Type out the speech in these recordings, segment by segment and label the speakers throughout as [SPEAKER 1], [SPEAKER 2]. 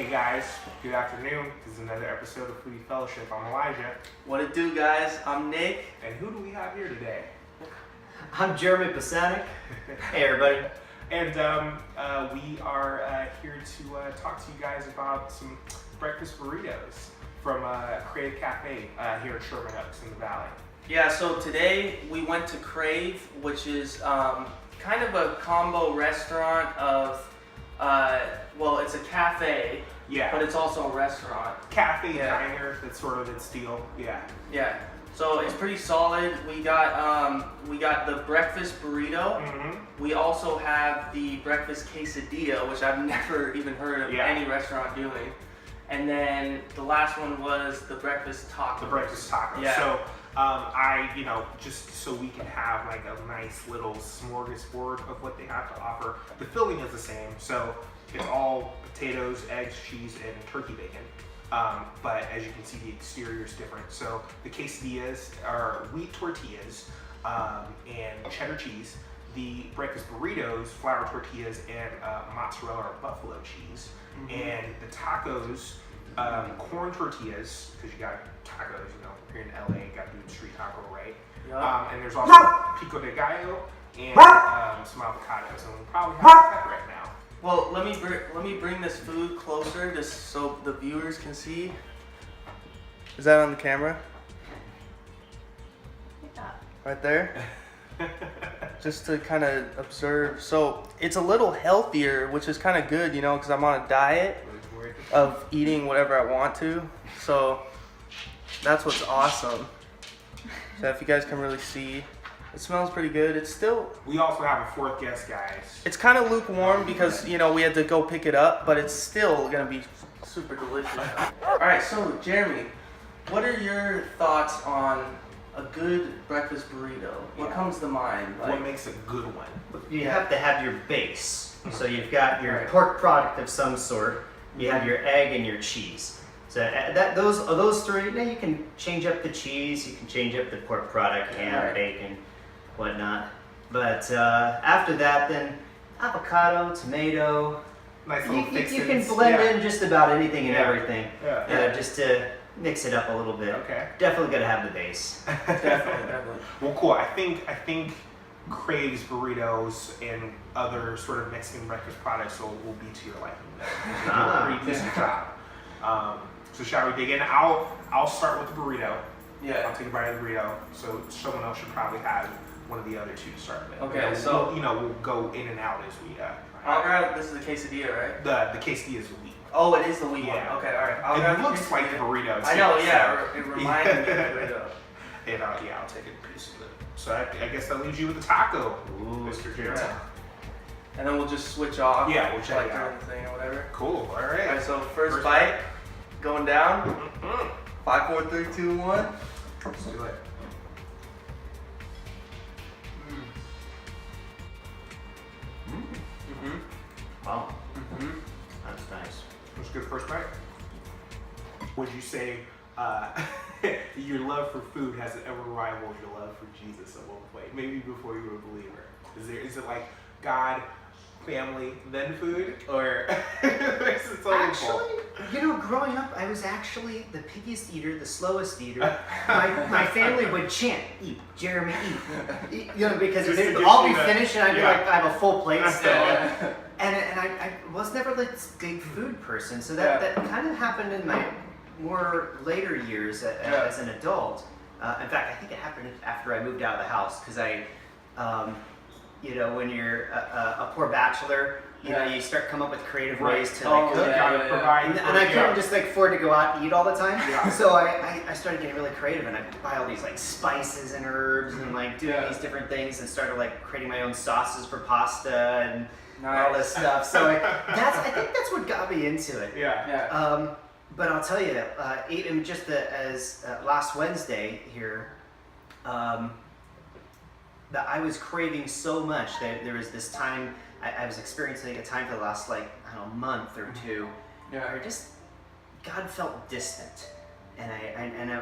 [SPEAKER 1] Hey guys, good afternoon. This is another episode of Foodie Fellowship. I'm Elijah.
[SPEAKER 2] What it do, guys? I'm Nick.
[SPEAKER 1] And who do we have here today?
[SPEAKER 3] I'm Jeremy Pisanic. Hey everybody.
[SPEAKER 1] And we are here to talk to you guys about some breakfast burritos from Crave Cafe here at Sherman Oaks in the Valley.
[SPEAKER 2] Yeah, so today we went to Crave, which is kind of a combo restaurant of, well, it's a cafe,
[SPEAKER 1] Yeah.
[SPEAKER 2] but it's also a restaurant.
[SPEAKER 1] Cafe
[SPEAKER 2] Yeah.
[SPEAKER 1] diner, that's sort of its deal. Yeah.
[SPEAKER 2] Yeah, so it's pretty solid. We got the breakfast burrito.
[SPEAKER 1] Mm-hmm.
[SPEAKER 2] We also have the breakfast quesadilla, which I've never even heard of any restaurant doing. And then the last one was the breakfast taco.
[SPEAKER 1] The breakfast tacos.
[SPEAKER 2] Yeah.
[SPEAKER 1] So just so we can have like a nice little smorgasbord of what they have to offer. The filling is the same, so it's all potatoes, eggs, cheese, and turkey bacon. But as you can see, the exterior is different. So the quesadillas are wheat tortillas and cheddar cheese. The breakfast burritos, flour tortillas, and mozzarella or buffalo cheese.
[SPEAKER 2] Mm-hmm.
[SPEAKER 1] And the tacos, corn tortillas, because you got tacos, you know, here in LA, you got to do the street taco, right?
[SPEAKER 2] Yep.
[SPEAKER 1] And there's also pico de gallo and some avocados, and we probably have that right now.
[SPEAKER 2] Well, let me bring this food closer just so the viewers can see. Is that on the camera?
[SPEAKER 3] Yeah.
[SPEAKER 2] Right there? Just to kind of observe. So it's a little healthier, which is kind of good, you know, because I'm on a diet of eating whatever I want to. So that's what's awesome. So if you guys can really see, it smells pretty good. It's still...
[SPEAKER 1] We also have a fourth guest, guys.
[SPEAKER 2] It's kind of lukewarm because, you know, we had to go pick it up, but it's still going to be super delicious. All right, so Jeremy, what are your thoughts on a good breakfast burrito? What comes to mind?
[SPEAKER 1] What makes a good one?
[SPEAKER 3] You have to have your base. So you've got your pork product of some sort. You have your egg and your cheese. So those three. Now you can change up the cheese. You can change up the pork product, ham, bacon, whatnot. But after that, then avocado, tomato.
[SPEAKER 1] Nice little
[SPEAKER 3] You
[SPEAKER 1] fixins.
[SPEAKER 3] can blend in just about anything and everything.
[SPEAKER 1] Yeah.
[SPEAKER 3] Just to mix it up a little bit.
[SPEAKER 1] Okay.
[SPEAKER 3] Definitely gotta have the base.
[SPEAKER 2] Definitely.
[SPEAKER 1] Well, cool. I think Crave's burritos and other sort of Mexican breakfast products will be to your liking. You do a pretty decent job. So shall we dig in? I'll start with the burrito.
[SPEAKER 2] Yeah.
[SPEAKER 1] I'll take a bite of the burrito. So someone else should probably have one of the other two to start with.
[SPEAKER 2] Okay,
[SPEAKER 1] And
[SPEAKER 2] so-
[SPEAKER 1] we'll go in and out as we.
[SPEAKER 2] I'll grab, this is the quesadilla, right?
[SPEAKER 1] The quesadilla is the wheat.
[SPEAKER 2] Oh, it is the wheat
[SPEAKER 1] Yeah.
[SPEAKER 2] one. Okay, all right. I'll grab
[SPEAKER 1] It
[SPEAKER 2] the
[SPEAKER 1] looks like the
[SPEAKER 2] quesadilla.
[SPEAKER 1] burrito.
[SPEAKER 2] I
[SPEAKER 1] too,
[SPEAKER 2] know,
[SPEAKER 1] so-
[SPEAKER 2] yeah. It reminded me of the burrito.
[SPEAKER 1] And I'll take a piece of it. So I guess that leaves you with the taco, Mr. Jeremy.
[SPEAKER 2] Yeah. And then we'll just switch off.
[SPEAKER 1] Yeah, we'll check
[SPEAKER 2] like
[SPEAKER 1] it out.
[SPEAKER 2] during the thing or whatever.
[SPEAKER 1] Cool. All right.
[SPEAKER 2] All right, so first bite, going down.
[SPEAKER 1] Mm-hmm.
[SPEAKER 2] 5, 4, 3, 2, 1.
[SPEAKER 1] Let's do it.
[SPEAKER 2] Mm-hmm.
[SPEAKER 3] Wow,
[SPEAKER 2] Mm-hmm.
[SPEAKER 3] that's nice.
[SPEAKER 1] That's a good first bite. Would you say your love for food has ever rivaled your love for Jesus at one point? Maybe before you were a believer. Is it like God, family, then food, or is its own fault?
[SPEAKER 3] Actually, you know, growing up, I was actually the pickiest eater, the slowest eater. My family would chant, "Eat, Jeremy, eat," you know, because
[SPEAKER 1] Just to
[SPEAKER 3] they'd
[SPEAKER 1] get
[SPEAKER 3] all
[SPEAKER 1] you
[SPEAKER 3] be
[SPEAKER 1] that-
[SPEAKER 3] finished, and I'd be
[SPEAKER 1] yeah.
[SPEAKER 3] like, I have a full plate still.
[SPEAKER 2] Yeah.
[SPEAKER 3] And I was never like this big food person, so that kind of happened in my more later years as an adult. In fact, I think it happened after I moved out of the house, because you know, when you're a poor bachelor, you know, you start come up with creative ways to like cook.
[SPEAKER 1] Provide.
[SPEAKER 3] And I couldn't just like afford to go out and eat all the time.
[SPEAKER 1] Yeah.
[SPEAKER 3] So I started getting really creative, and I'd buy all these like spices and herbs and like doing these different things, and started like creating my own sauces for pasta and all this stuff. So I think that's what got me into it.
[SPEAKER 1] Yeah.
[SPEAKER 3] But I'll tell you, even just as last Wednesday here, that I was craving so much that there was this time I was experiencing a time for the last like I don't know month or two, where just God felt distant, and I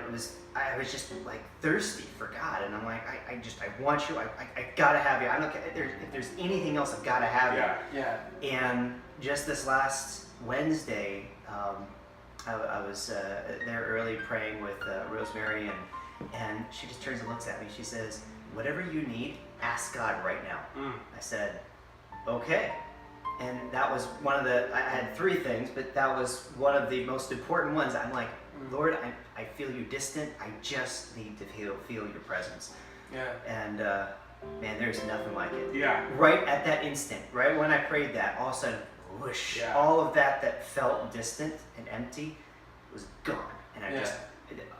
[SPEAKER 3] was just like thirsty for God, and I'm like I want you, I gotta have you. I don't care if there's anything else, I've gotta have you.
[SPEAKER 2] Yeah.
[SPEAKER 3] And just this last Wednesday, I was there early praying with Rosemary, and she just turns and looks at me. She says, "Whatever you need, ask God right now." I said, "Okay." And that was one of I had 3 things, but that was one of the most important ones. I'm like, "Lord, I feel you distant. I just need to feel your presence."
[SPEAKER 2] Yeah.
[SPEAKER 3] And man, there's nothing like it.
[SPEAKER 1] Yeah.
[SPEAKER 3] Right at that instant, right when I prayed that, all of a sudden, whoosh, all of that felt distant and empty was gone. And I just,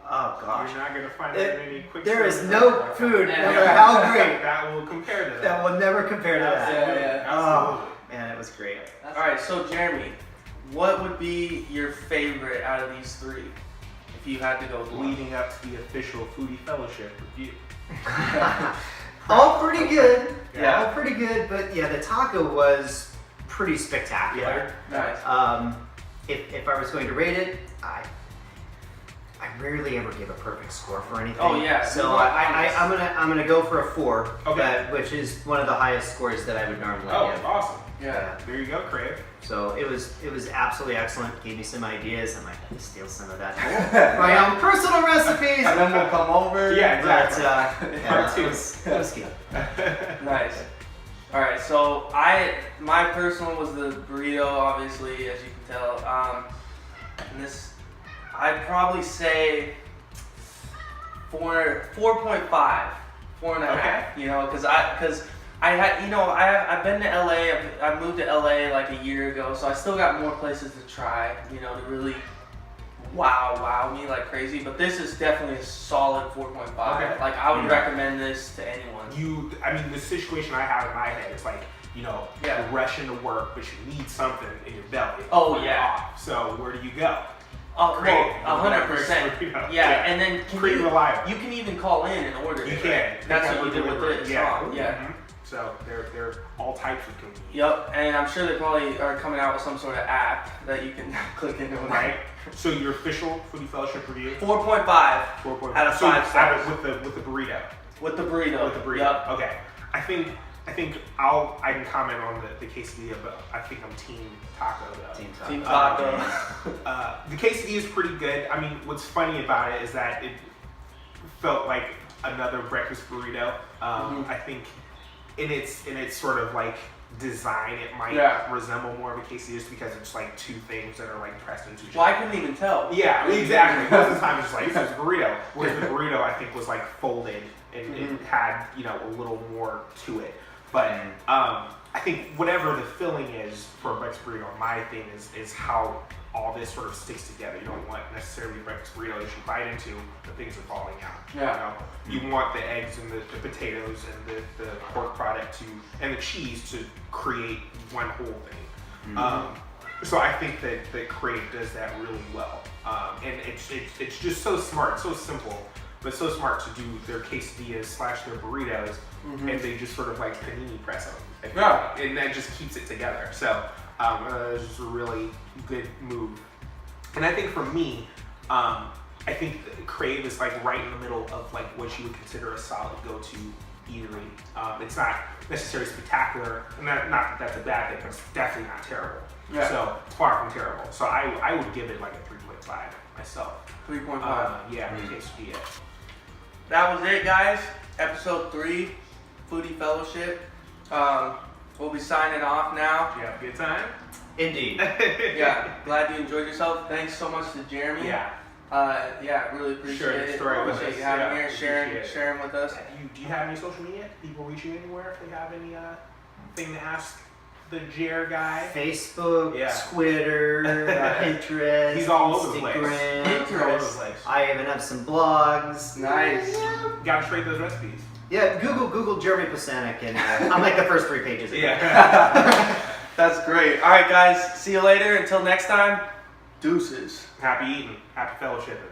[SPEAKER 3] oh gosh.
[SPEAKER 1] You're not going to find it in any quick
[SPEAKER 3] There is
[SPEAKER 1] service
[SPEAKER 3] no
[SPEAKER 1] restaurant.
[SPEAKER 3] food, no matter how great,
[SPEAKER 1] that will compare to that.
[SPEAKER 3] that will never compare to that.
[SPEAKER 1] Absolutely.
[SPEAKER 3] Oh, man, it was great.
[SPEAKER 2] All right, so Jeremy, what would be your favorite out of these 3 if you had to go with one?
[SPEAKER 1] Leading up to the official Foodie Fellowship review.
[SPEAKER 3] All pretty good.
[SPEAKER 1] Yeah.
[SPEAKER 3] All pretty good, but yeah, the taco was pretty spectacular.
[SPEAKER 2] Nice.
[SPEAKER 3] If I was going to rate it, I rarely ever give a perfect score for anything.
[SPEAKER 2] Oh, yeah.
[SPEAKER 3] So I'm gonna go for a 4,
[SPEAKER 1] Okay.
[SPEAKER 3] which is one of the highest scores that I would normally give.
[SPEAKER 1] Awesome.
[SPEAKER 2] Yeah.
[SPEAKER 1] There you go, Crave.
[SPEAKER 3] So it was absolutely excellent. Gave me some ideas. I might have to steal some of that for my own personal recipes.
[SPEAKER 2] And then we'll come over.
[SPEAKER 1] Yeah,
[SPEAKER 3] But
[SPEAKER 1] exactly.
[SPEAKER 3] it was good.
[SPEAKER 2] Nice. All right, so my personal was the burrito, obviously, as you can tell. And this, I'd probably say 4.5, 4.5.
[SPEAKER 1] Okay.
[SPEAKER 2] You know, because I had, you know, I've been to LA. I moved to LA like a year ago, so I still got more places to try. You know, to really wow me like crazy. But this is definitely a solid 4.5.
[SPEAKER 1] Okay.
[SPEAKER 2] Like I would recommend this to anyone.
[SPEAKER 1] I mean, the situation I have in my head, it's like, you know, you're rushing to work, but you need something in your belly.
[SPEAKER 2] Oh,
[SPEAKER 1] to
[SPEAKER 2] yeah.
[SPEAKER 1] off. So where do you go?
[SPEAKER 2] Oh,
[SPEAKER 1] Crave.
[SPEAKER 2] 100%.
[SPEAKER 1] You know,
[SPEAKER 2] Yeah, and then
[SPEAKER 1] pretty reliable.
[SPEAKER 2] you can even call in and order.
[SPEAKER 1] You
[SPEAKER 2] it,
[SPEAKER 1] can.
[SPEAKER 2] right? That's what you did with this.
[SPEAKER 1] Yeah.
[SPEAKER 2] Yeah.
[SPEAKER 1] Mhm. So they're all types of convenience.
[SPEAKER 2] Yep, and I'm sure they probably are coming out with some sort of app that you can click into.
[SPEAKER 1] Right. So your official Foodie Fellowship review.
[SPEAKER 2] 4.5
[SPEAKER 1] 4.5
[SPEAKER 2] out of 5 stars.
[SPEAKER 1] with the burrito.
[SPEAKER 2] With the burrito.
[SPEAKER 1] With the burrito.
[SPEAKER 2] Yep.
[SPEAKER 1] Okay. I think I can comment on the quesadilla, but I think I'm team taco though.
[SPEAKER 2] Team taco.
[SPEAKER 1] The quesadilla is pretty good. I mean, what's funny about it is that it felt like another breakfast burrito. I think in its sort of like design, it might resemble more of a quesadilla just because it's like 2 things that are like pressed into each other.
[SPEAKER 2] Well, I couldn't even tell.
[SPEAKER 1] Yeah, exactly. Most of the time it's just like, this is a burrito. Whereas the burrito, I think, was like folded and it had, you know, a little more to it. But I think whatever the filling is for a breakfast burrito, my thing is how all this sort of sticks together. You don't want necessarily a breakfast burrito that you bite into, the things are falling out.
[SPEAKER 2] Yeah.
[SPEAKER 1] You know? You want the eggs and the potatoes and the pork product and the cheese to create one whole thing. So I think that Crave does that really well. And it's just so smart, so simple, but so smart to do their quesadillas / their burritos, and they just sort of like panini press them. And that just keeps it together. So it's just a really good move. And I think for me, I think Crave is like right in the middle of like what you would consider a solid go-to eatery. It's not necessarily spectacular, and not that that's a bad thing, but it's definitely not terrible.
[SPEAKER 2] Yeah.
[SPEAKER 1] So it's far from terrible. So I would give it like a 3.5 myself.
[SPEAKER 2] 3.5.
[SPEAKER 1] Yeah, quesadilla.
[SPEAKER 2] That was it, guys. Episode 3, Foodie Fellowship. We'll be signing off now.
[SPEAKER 1] Yeah, good time.
[SPEAKER 3] Indeed.
[SPEAKER 2] Yeah, glad you enjoyed yourself. Thanks so much to Jeremy.
[SPEAKER 1] Yeah.
[SPEAKER 2] Really appreciate
[SPEAKER 1] Sharing
[SPEAKER 2] it.
[SPEAKER 1] the story with
[SPEAKER 2] Appreciate
[SPEAKER 1] us.
[SPEAKER 2] you having
[SPEAKER 1] Yeah,
[SPEAKER 2] me here, sharing with us.
[SPEAKER 1] Do you have any social media? People reach you anywhere if they have any thing to ask the Jer guy?
[SPEAKER 3] Facebook, Twitter, Pinterest,
[SPEAKER 1] He's all over the place.
[SPEAKER 3] Instagram.
[SPEAKER 1] All over the place.
[SPEAKER 3] I even have some blogs.
[SPEAKER 2] Nice.
[SPEAKER 1] Gotta trade those recipes.
[SPEAKER 3] Yeah, Google Jeremy Pisanic, and I'm like the first 3 pages.
[SPEAKER 1] Yeah.
[SPEAKER 2] That's great. All right, guys. See you later. Until next time, deuces.
[SPEAKER 1] Happy eating. Happy fellowshipping.